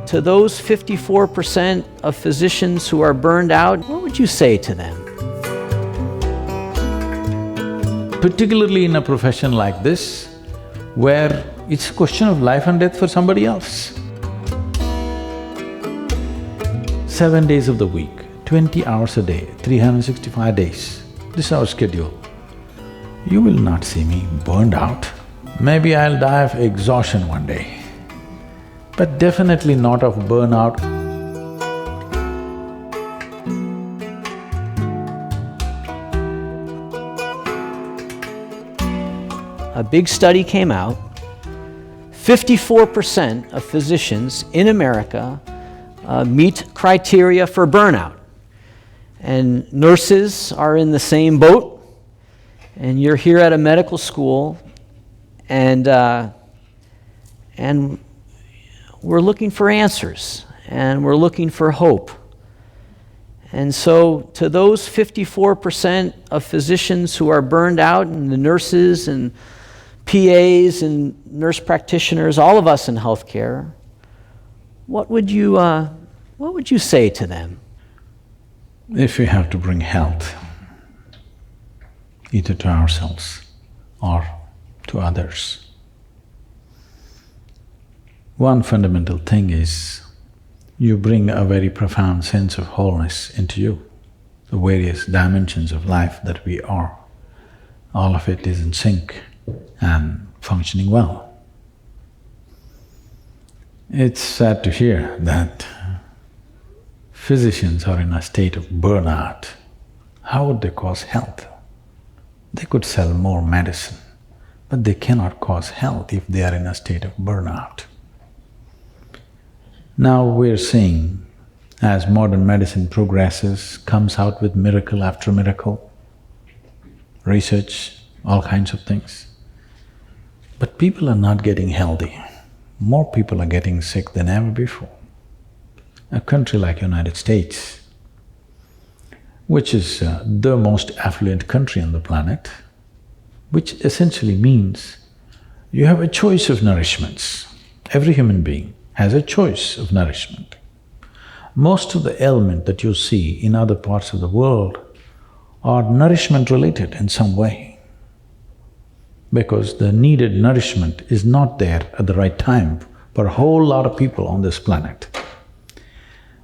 to those 54% of physicians who are burned out, what would you say to them? Particularly in a profession like this, where it's a question of life and death for somebody else. 7 days of the week, 20 hours a day, 365 days, this is our schedule. You will not see me burned out. Maybe I'll die of exhaustion one day, but definitely not of burnout. A big study came out. 54% of physicians in America meet criteria for burnout. And nurses are in the same boat. And you're here at a medical school, and we're looking for answers, and we're looking for hope. And so to those 54% of physicians who are burned out, and the nurses and PAs and nurse practitioners, all of us in healthcare, what would you say to them? If we have to bring health, either to ourselves or to others, one fundamental thing is you bring a very profound sense of wholeness into you, the various dimensions of life that we are. All of it is in sync and functioning well. It's sad to hear that physicians are in a state of burnout. How would they cause health? They could sell more medicine, but they cannot cause health if they are in a state of burnout. Now we're seeing, as modern medicine progresses, comes out with miracle after miracle, research, all kinds of things. But people are not getting healthy. More people are getting sick than ever before. A country like United States, which is the most affluent country on the planet, which essentially means you have a choice of nourishments. Every human being has a choice of nourishment. Most of the ailment that you see in other parts of the world are nourishment related in some way, because the needed nourishment is not there at the right time for a whole lot of people on this planet.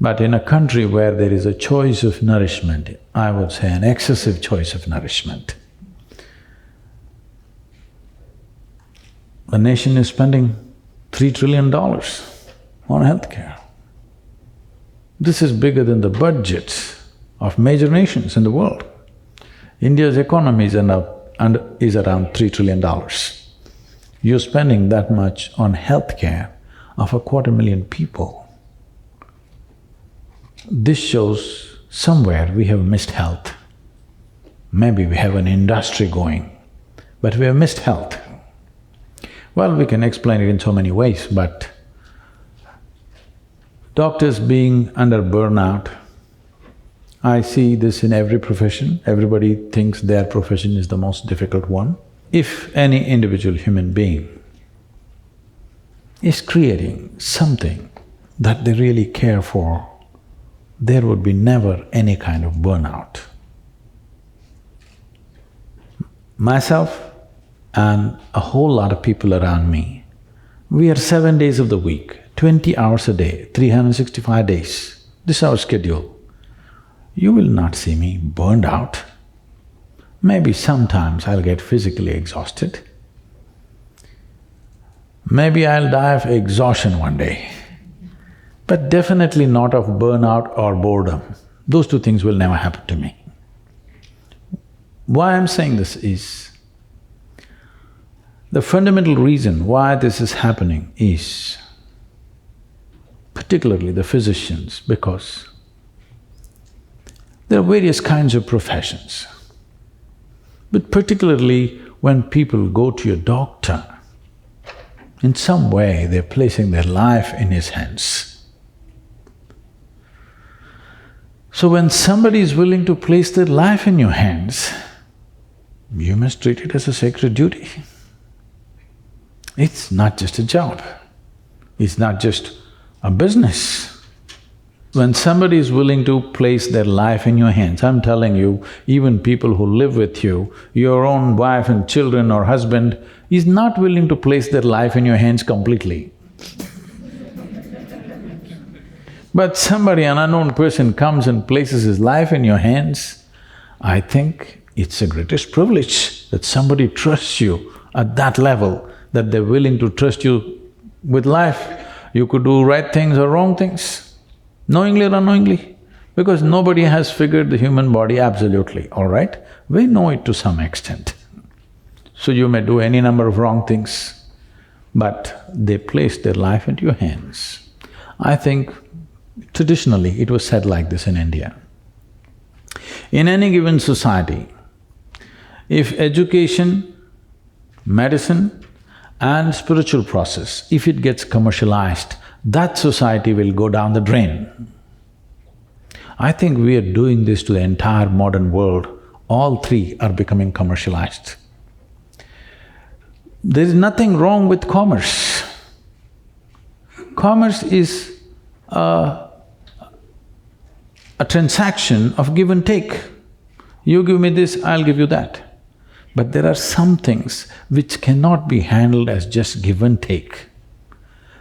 But in a country where there is a choice of nourishment, I would say an excessive choice of nourishment, the nation is spending $3 trillion on healthcare. This is bigger than the budgets of major nations in the world. India's economy is around $3 trillion. You're spending that much on healthcare of 250,000 people. This shows somewhere we have missed health. Maybe we have an industry going, but we have missed health. Well, we can explain it in so many ways, but doctors being under burnout, I see this in every profession. Everybody thinks their profession is the most difficult one. If any individual human being is creating something that they really care for, there would be never any kind of burnout. Myself and a whole lot of people around me, we are 7 days of the week, 20 hours a day, 365 days, this is our schedule. You will not see me burned out. Maybe sometimes I'll get physically exhausted. Maybe I'll die of exhaustion one day, but definitely not of burnout or boredom. Those two things will never happen to me. Why I'm saying this is, the fundamental reason why this is happening is particularly the physicians, because there are various kinds of professions. But particularly when people go to your doctor, in some way they're placing their life in his hands. So when somebody is willing to place their life in your hands, you must treat it as a sacred duty. It's not just a job. It's not just a business. When somebody is willing to place their life in your hands, I'm telling you, even people who live with you, your own wife and children or husband is not willing to place their life in your hands completely. But somebody, an unknown person comes and places his life in your hands, I think it's the greatest privilege that somebody trusts you at that level, that they're willing to trust you with life. You could do right things or wrong things, knowingly or unknowingly, because nobody has figured the human body absolutely, all right? We know it to some extent. So you may do any number of wrong things, but they place their life into your hands. I think traditionally it was said like this in India. In any given society, if education, medicine and spiritual process, if it gets commercialized, that society will go down the drain. I think we are doing this to the entire modern world. All three are becoming commercialized. There is nothing wrong with commerce. Commerce is a transaction of give and take. You give me this, I'll give you that. But there are some things which cannot be handled as just give and take.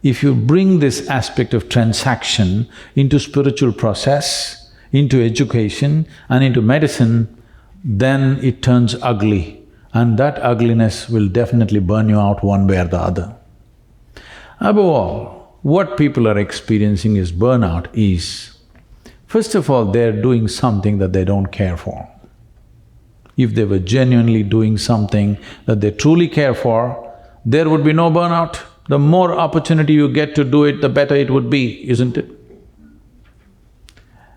If you bring this aspect of transaction into spiritual process, into education and into medicine, then it turns ugly, and that ugliness will definitely burn you out one way or the other. Above all, what people are experiencing is burnout is, first of all, they're doing something that they don't care for. If they were genuinely doing something that they truly care for, there would be no burnout. The more opportunity you get to do it, the better it would be, isn't it?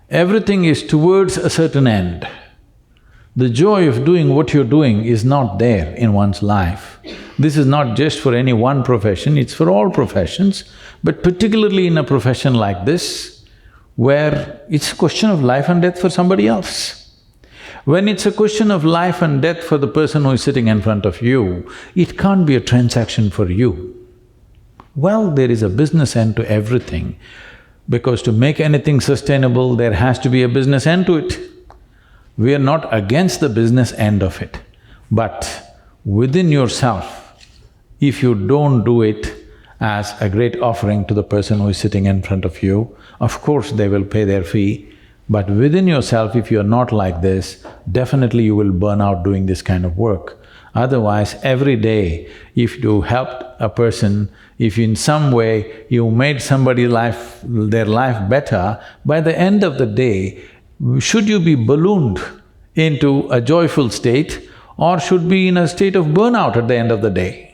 Everything is towards a certain end. The joy of doing what you're doing is not there in one's life. This is not just for any one profession, it's for all professions, but particularly in a profession like this, where it's a question of life and death for somebody else. When it's a question of life and death for the person who is sitting in front of you, it can't be a transaction for you. Well, there is a business end to everything, because to make anything sustainable, there has to be a business end to it. We are not against the business end of it, but within yourself, if you don't do it as a great offering to the person who is sitting in front of you, of course they will pay their fee, but within yourself, if you're not like this, definitely you will burn out doing this kind of work. Otherwise, every day, if you helped a person, if in some way you made somebody's life… their life better, by the end of the day, should you be ballooned into a joyful state or should be in a state of burnout at the end of the day?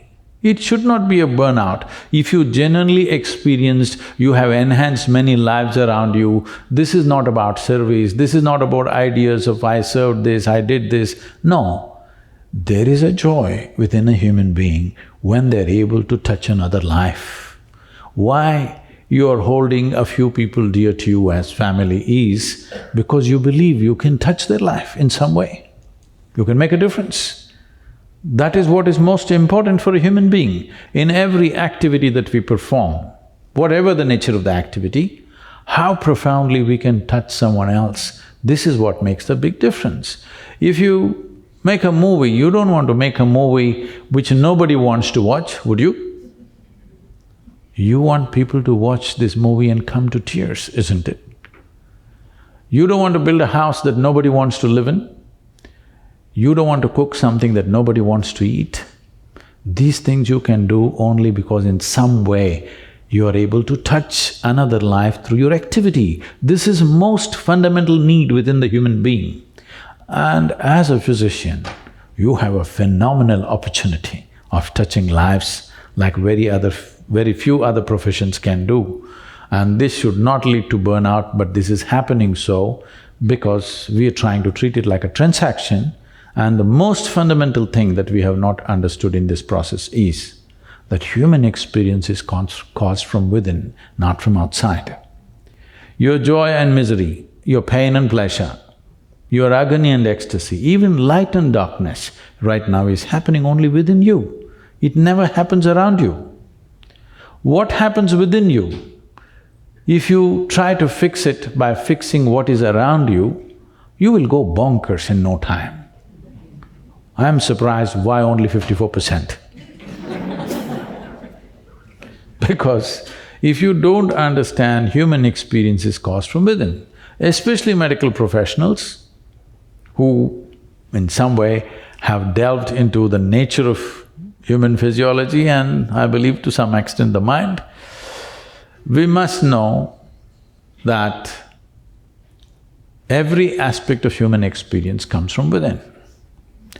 It should not be a burnout. If you genuinely experienced, you have enhanced many lives around you, this is not about service, this is not about ideas of I served this, I did this. No, there is a joy within a human being when they're able to touch another life. Why you are holding a few people dear to you as family is because you believe you can touch their life in some way. You can make a difference. That is what is most important for a human being. In every activity that we perform, whatever the nature of the activity, how profoundly we can touch someone else, this is what makes the big difference. If you make a movie, you don't want to make a movie which nobody wants to watch, would you? You want people to watch this movie and come to tears, isn't it? You don't want to build a house that nobody wants to live in. You don't want to cook something that nobody wants to eat. These things you can do only because in some way you are able to touch another life through your activity. This is most fundamental need within the human being. And as a physician, you have a phenomenal opportunity of touching lives like very few other professions can do. And this should not lead to burnout, but this is happening so because we are trying to treat it like a transaction. And the most fundamental thing that we have not understood in this process is that human experience is caused from within, not from outside. Your joy and misery, your pain and pleasure, your agony and ecstasy, even light and darkness right now is happening only within you. It never happens around you. What happens within you If you try to fix it by fixing what is around you, you will go bonkers in no time. I am surprised why only 54%. Because if you don't understand human experience is caused from within, especially medical professionals who in some way have delved into the nature of human physiology and I believe to some extent the mind, we must know that every aspect of human experience comes from within.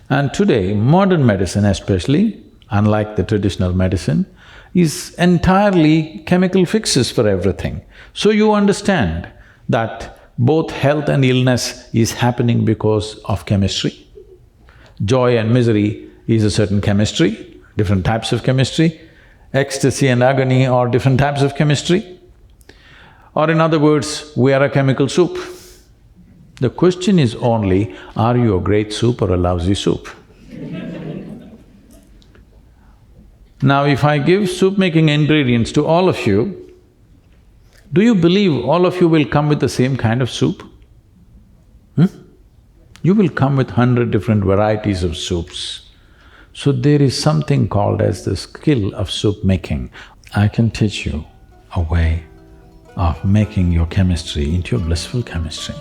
And today, modern medicine especially, unlike the traditional medicine, is entirely chemical fixes for everything. So you understand that both health and illness is happening because of chemistry. Joy and misery is a certain chemistry, different types of chemistry. Ecstasy and agony are different types of chemistry. Or in other words, we are a chemical soup. The question is only, are you a great soup or a lousy soup? Now, if I give soup-making ingredients to all of you, do you believe all of you will come with the same kind of soup? You will come with 100 different varieties of soups. So there is something called as the skill of soup making. I can teach you a way of making your chemistry into a blissful chemistry.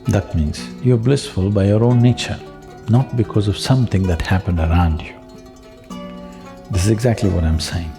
That means you're blissful by your own nature, not because of something that happened around you. This is exactly what I'm saying.